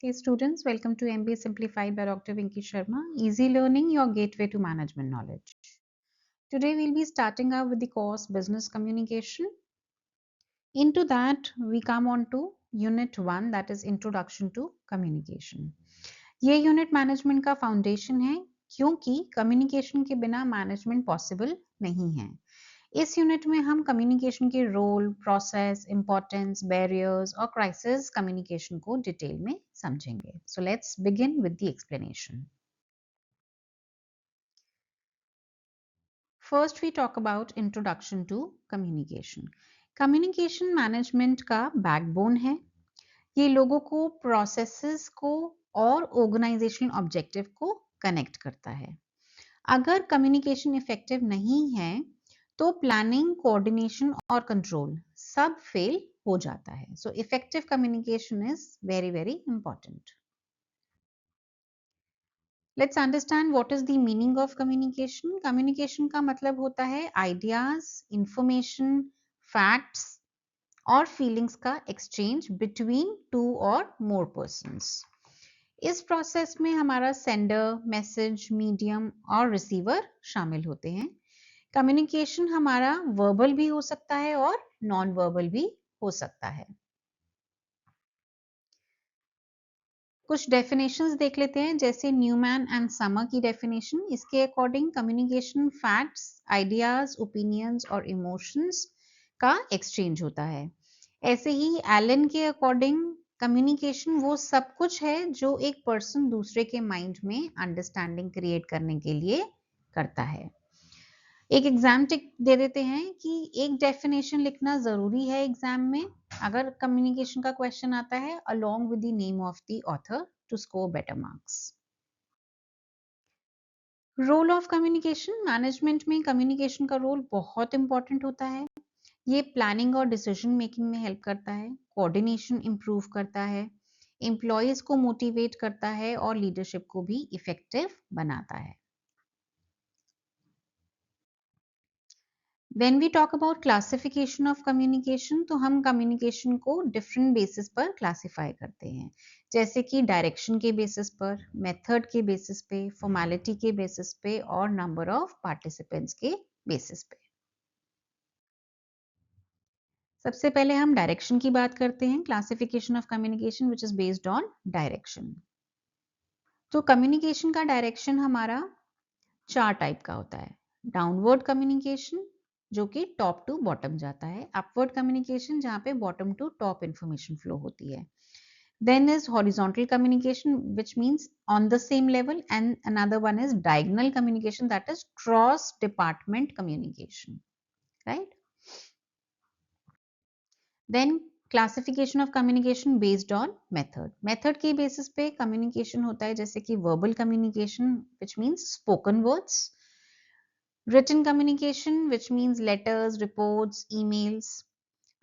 Hey students, welcome to MBA Simplified by Dr. Vinky Sharma. Easy learning, your gateway to management knowledge. Today we'll be starting out with the course Business Communication. Into that, we come on to Unit 1, that is Introduction to Communication. ये unit management का foundation है क्योंकि communication के बिना management possible नहीं है। इस unit में हम कम्युनिकेशन के रोल, प्रोसेस, इंपॉर्टेंस, बैरियर्स और क्राइसिस कम्युनिकेशन को डिटेल में समझेंगे। So let's begin with the explanation. First we talk about introduction to communication. Communication management का बैकबोन है। ये लोगों को, प्रोसेसेस को और ऑर्गेनाइजेशनल ऑब्जेक्टिव को कनेक्ट करता है। अगर कम्युनिकेशन इफेक्टिव नहीं है तो प्लानिंग, कोऑर्डिनेशन और कंट्रोल सब फेल हो जाता है। So effective communication is very very important. Let's understand what is the meaning of communication. Communication का मतलब होता है आइडियाज, इंफॉर्मेशन, फैक्ट्स और फीलिंग्स का एक्सचेंज बिटवीन टू और मोर पर्सन्स। इस प्रोसेस में हमारा सेंडर, मैसेज, मीडियम और रिसीवर शामिल होते हैं। कम्युनिकेशन हमारा वर्बल भी हो सकता है और नॉन वर्बल भी हो सकता है। कुछ डेफिनेशंस देख लेते हैं, जैसे न्यूमैन एंड समर की डेफिनेशन। इसके according communication facts, ideas, opinions और इमोशंस का एक्सचेंज होता है। ऐसे ही एलन के अकॉर्डिंग कम्युनिकेशन वो सब कुछ है जो एक पर्सन दूसरे के माइंड में अंडरस्टैंडिंग क्रिएट करने के लिए करता है। एक एग्जाम टिक दे देते हैं कि एक डेफिनेशन लिखना जरूरी है एग्जाम में अगर कम्युनिकेशन का क्वेश्चन आता है, along with the name of the author to score better marks. Role of communication management में कम्युनिकेशन का रोल बहुत इंपॉर्टेंट होता है। ये प्लानिंग और डिसीजन मेकिंग में हेल्प करता है, कोऑर्डिनेशन इंप्रूव करता है, एम्प्लॉयज को मोटिवेट करता है और लीडरशिप को भी इफेक्टिव बनाता है। When we talk about classification of communication, तो हम communication को different basis पर classify करते हैं, जैसे कि direction के basis पर, method के basis पे, formality के basis पे और number of participants के basis पे। सबसे पहले हम direction की बात करते हैं, classification of communication which is based on direction। तो communication का direction हमारा 4 टाइप का होता है। डाउनवर्ड कम्युनिकेशन जो कि टॉप टू बॉटम जाता है, अपवर्ड कम्युनिकेशन जहां पे bottom to top information flow होती है। Then is horizontal communication which means on the same level, and another one is diagonal communication that is cross department communication, right. Then classification of communication based on method. Method के basis पे communication होता है, जैसे कि verbal communication which means spoken words, written communication which means letters, reports, emails,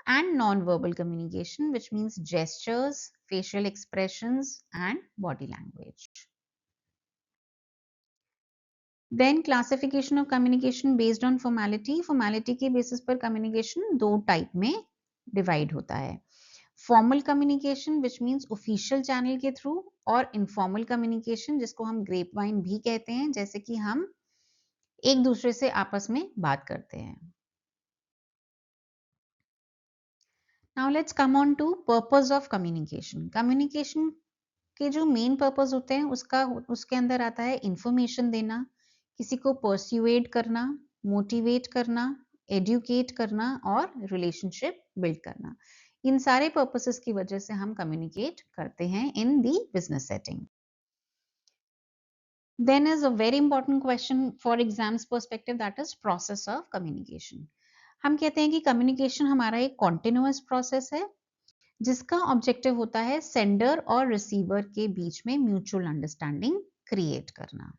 and non-verbal communication which means gestures, facial expressions and body language. Then classification of communication based on formality. Formality के basis पर communication दो type में divide होता है, formal communication which means official channel के through और informal communication जिसको हम grapevine भी कहते हैं, जैसे कि हम एक दूसरे से आपस में बात करते हैं। Now let's come on to purpose of communication. Communication के जो मेन पर्पस होते हैं उसके अंदर आता है इंफॉर्मेशन देना, किसी को परस्यूएड करना, मोटिवेट करना, एडुकेट करना और रिलेशनशिप बिल्ड करना। इन सारे पर्पसेस की वजह से हम कम्युनिकेट करते हैं in the business setting. Then is a very important question for exams perspective, that is process of communication. हम कहते हैं कि कम्युनिकेशन हमारा एक कॉन्टिन्यूअस प्रोसेस है जिसका ऑब्जेक्टिव होता है सेंडर और रिसीवर के बीच में म्यूचुअल अंडरस्टैंडिंग क्रिएट करना।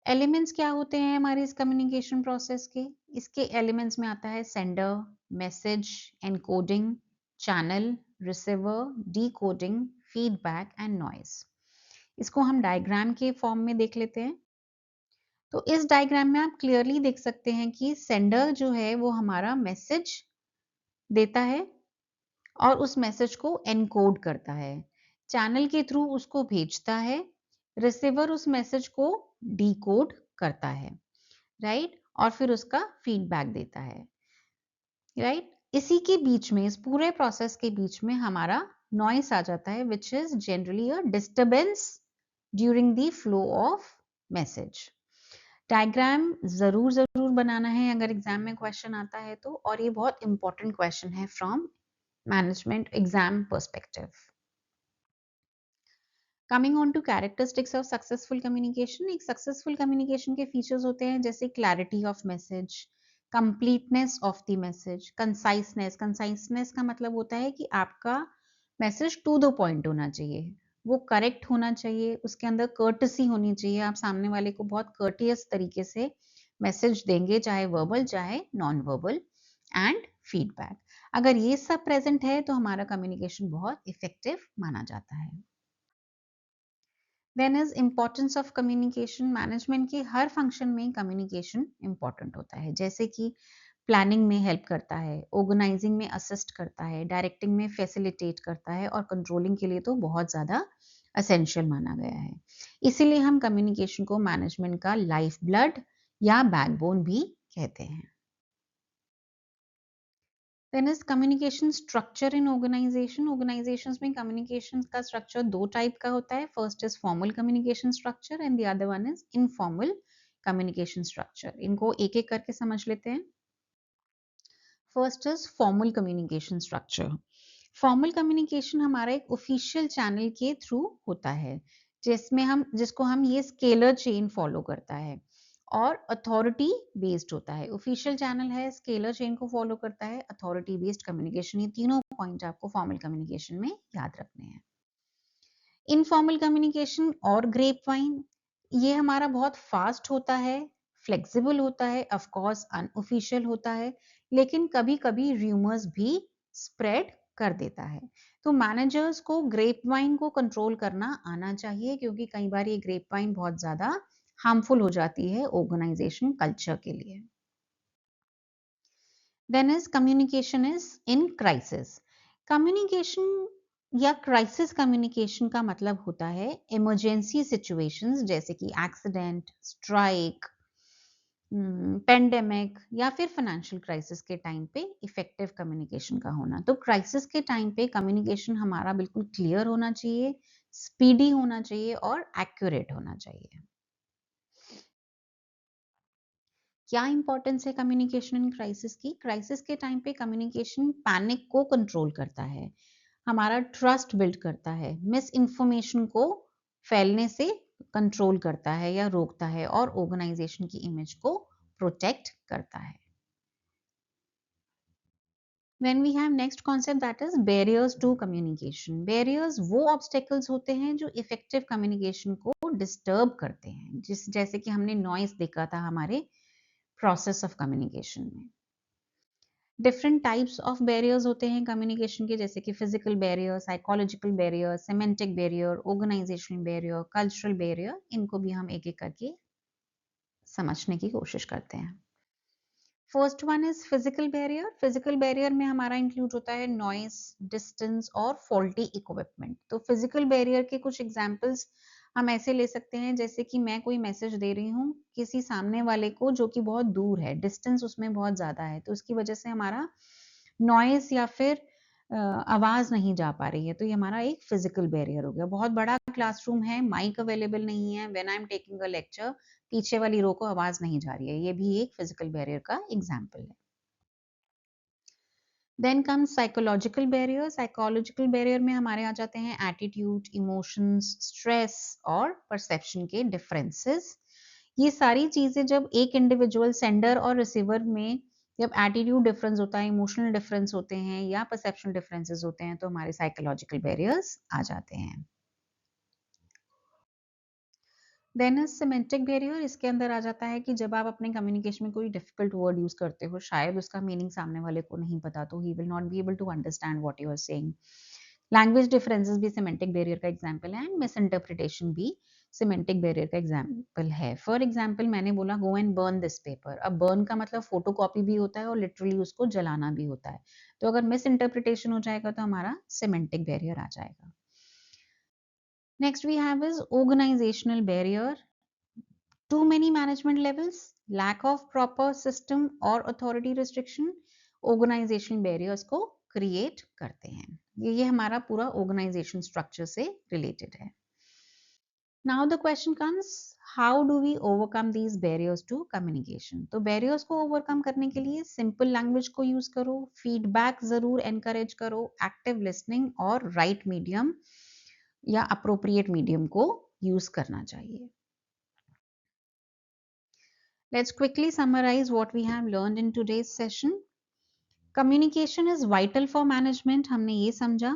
एलिमेंट्स क्या होते हैं हमारे इस कम्युनिकेशन प्रोसेस के? इसके एलिमेंट्स में आता है sender, message, encoding, channel, receiver, decoding, feedback and noise. इसको हम डायग्राम के फॉर्म में देख लेते हैं। तो इस डायग्राम में आप क्लियरली देख सकते हैं कि सेंडर जो है वो हमारा मैसेज देता है और उस मैसेज को एनकोड करता है, चैनल के थ्रू उसको भेजता है, रिसीवर उस मैसेज को डिकोड करता है, राइट, और फिर उसका फीडबैक देता है, राइट। इसी के बीच में, इस पूरे प्रोसेस के बीच में हमारा नॉइस आ जाता है, which is generally a disturbance during the flow of message. Diagram जरूर जरूर बनाना है अगर एग्जाम में क्वेश्चन आता है तो, और ये बहुत इंपॉर्टेंट क्वेश्चन है from management exam perspective. Coming on to characteristics of successful communication, एक सक्सेसफुल कम्युनिकेशन के फीचर्स होते हैं जैसे clarity of message, completeness of the message, conciseness. Conciseness का मतलब होता है कि आपका मैसेज टू द पॉइंट होना चाहिए, वो करेक्ट होना चाहिए, उसके अंदर कर्टसी होनी चाहिए, आप सामने वाले को बहुत कर्टियस तरीके से मैसेज देंगे, चाहे वर्बल चाहे नॉन वर्बल। एंड फीडबैक, अगर ये सब प्रेजेंट है तो हमारा कम्युनिकेशन बहुत इफेक्टिव माना जाता है। Then is importance of communication. Management के हर फंक्शन में कम्युनिकेशन इंपॉर्टेंट होता है, जैसे कि प्लानिंग में हेल्प करता है, ऑर्गेनाइजिंग में असिस्ट करता है, डायरेक्टिंग में फैसिलिटेट करता है, और कंट्रोलिंग के लिए तो बहुत ज़्यादा असेंशियल माना गया है। इसीलिए हम कम्युनिकेशन को मैनेजमेंट का लाइफ ब्लड या बैकबोन भी कहते हैं। Then is communication structure in organisation. Organisations में कम्युनिकेशन का स्ट्रक्चर दो टाइप का होता है, first is formal communication structure and the other one is informal communication structure. इनको एक एक करके समझ लेते हैं। First is formal communication structure. Formal communication हमारा एक ऑफिशियल चैनल के थ्रू होता है, जिसको हम ये स्केलर चेन फॉलो करता है और अथॉरिटी बेस्ड होता है। ऑफिशियल चैनल है, स्केलर चेन को फॉलो करता है, अथॉरिटी बेस्ड कम्युनिकेशन। ये तीनों पॉइंट आपको फॉर्मल कम्युनिकेशन में याद रखने हैं। इनफॉर्मल कम्युनिकेशन और ग्रेप वाइन, ये हमारा बहुत फास्ट होता है, फ्लेक्सिबल होता है, ऑफ कोर्स अनऑफिशियल होता है, लेकिन कभी कभी र्यूमर्स भी स्प्रेड कर देता है। तो मैनेजर्स को ग्रेप वाइन को कंट्रोल करना आना चाहिए, क्योंकि कई बार ये ग्रेप वाइन बहुत ज्यादा हार्मफुल हो जाती है ऑर्गेनाइजेशन कल्चर के लिए। Then is communication is in crisis. Communication या क्राइसिस कम्युनिकेशन का मतलब होता है इमरजेंसी सिचुएशंस, जैसे कि एक्सीडेंट, स्ट्राइक, पेंडेमिक या फिर फाइनेंशियल क्राइसिस के टाइम पे इफेक्टिव कम्युनिकेशन का होना। तो क्राइसिस के टाइम पे कम्युनिकेशन हमारा बिल्कुल क्लियर होना चाहिए, स्पीडी होना चाहिए और एक्यूरेट होना चाहिए। क्या इंपॉर्टेंस है कम्युनिकेशन इन क्राइसिस की? क्राइसिस के टाइम पे कम्युनिकेशन पैनिक को कंट्रोल करता है, हमारा ट्रस्ट बिल्ड करता है, मिस इन्फॉर्मेशन को फैलने से कंट्रोल करता है या रोकता है, और ऑर्गेनाइजेशन की इमेज को प्रोटेक्ट करता है। When we have next concept, that is barriers to communication. Barriers वो obstacles होते हैं जो effective communication को disturb करते हैं, जैसे कि हमने noise देखा था हमारे process of communication में। डिफरेंट टाइप्स ऑफ बैरियर्स होते हैं कम्युनिकेशन के, जैसे कि physical barrier, psychological barrier, semantic barrier, organisational barrier, cultural barrier. इनको भी हम एक एक करके समझने की कोशिश करते हैं। First one is physical barrier. Physical barrier में हमारा इंक्लूड होता है नॉइस, डिस्टेंस और फॉल्टी इक्विपमेंट। तो फिजिकल बैरियर के कुछ एग्जांपल्स हम ऐसे ले सकते हैं, जैसे कि मैं कोई मैसेज दे रही हूँ किसी सामने वाले को जो कि बहुत दूर है, डिस्टेंस उसमें बहुत ज्यादा है, तो उसकी वजह से हमारा नॉइस या फिर आवाज नहीं जा पा रही है, तो ये हमारा एक फिजिकल बैरियर हो गया। बहुत बड़ा क्लासरूम है, माइक अवेलेबल नहीं है, when I am taking a lecture पीछे वाली रो को आवाज नहीं जा रही है, ये भी एक फिजिकल बैरियर का एग्जाम्पल है। Then come psychological barrier. Psychological barrier में हमारे आ जाते हैं एटीट्यूड, इमोशंस, स्ट्रेस और परसेप्शन के डिफरेंसेस। ये सारी चीजें जब एक इंडिविजुअल सेंडर और रिसीवर में जब एटीट्यूड डिफरेंस होता है, इमोशनल डिफरेंस होते हैं या परसेप्शनल डिफरेंसेस होते हैं, तो हमारे साइकोलॉजिकल बैरियर्स आ जाते हैं। Then is semantic barrier. इसके अंदर आ जाता है कि जब आप अपने कम्युनिकेशन में कोई डिफिकल्ट वर्ड यूज करते हो, शायद उसका मीनिंग सामने वाले को नहीं पता, तो he will not be able to understand what you are saying. Language differences भी सिमेंटिक बैरियर का एग्जांपल है, एंड मिस इंटरप्रिटेशन भी सिमेंटिक बैरियर का एग्जाम्पल है। फॉर एग्जाम्पल मैंने बोला go and burn this paper. अब बर्न का मतलब फोटोकॉपी भी होता है और लिटरली उसको जलाना भी होता है। तो अगर मिस इंटरप्रिटेशन हो जाएगा तो हमारा सिमेंटिक बैरियर आ जाएगा। Next we have is organisational barrier. Too many management levels, lack of proper system or authority restriction, organizational barriers को create करते हैं। ये हमारा पूरा organization structure से related है। Now the question comes, how do we overcome these barriers to communication? तो barriers को overcome करने के लिए simple language को use करो, feedback जरूर encourage करो, active listening और right medium या appropriate medium को use करना चाहिए। Let's quickly summarize what we have learned in today's session. Communication is vital for management. हमने ये समझा।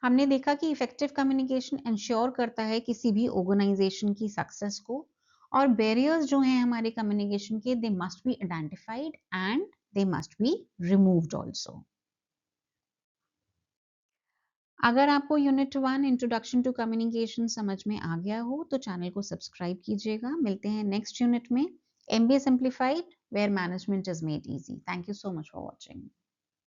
हमने देखा कि इफेक्टिव कम्युनिकेशन इंश्योर करता है किसी भी ऑर्गेनाइजेशन की सक्सेस को, और बैरियर्स जो हैं हमारे कम्युनिकेशन के, they must be identified and they must be removed also. अगर आपको यूनिट 1 इंट्रोडक्शन टू कम्युनिकेशन समझ में आ गया हो तो चैनल को सब्सक्राइब कीजिएगा। मिलते हैं नेक्स्ट यूनिट में, MBA Simplified, where management is made easy. Thank you so much for watching.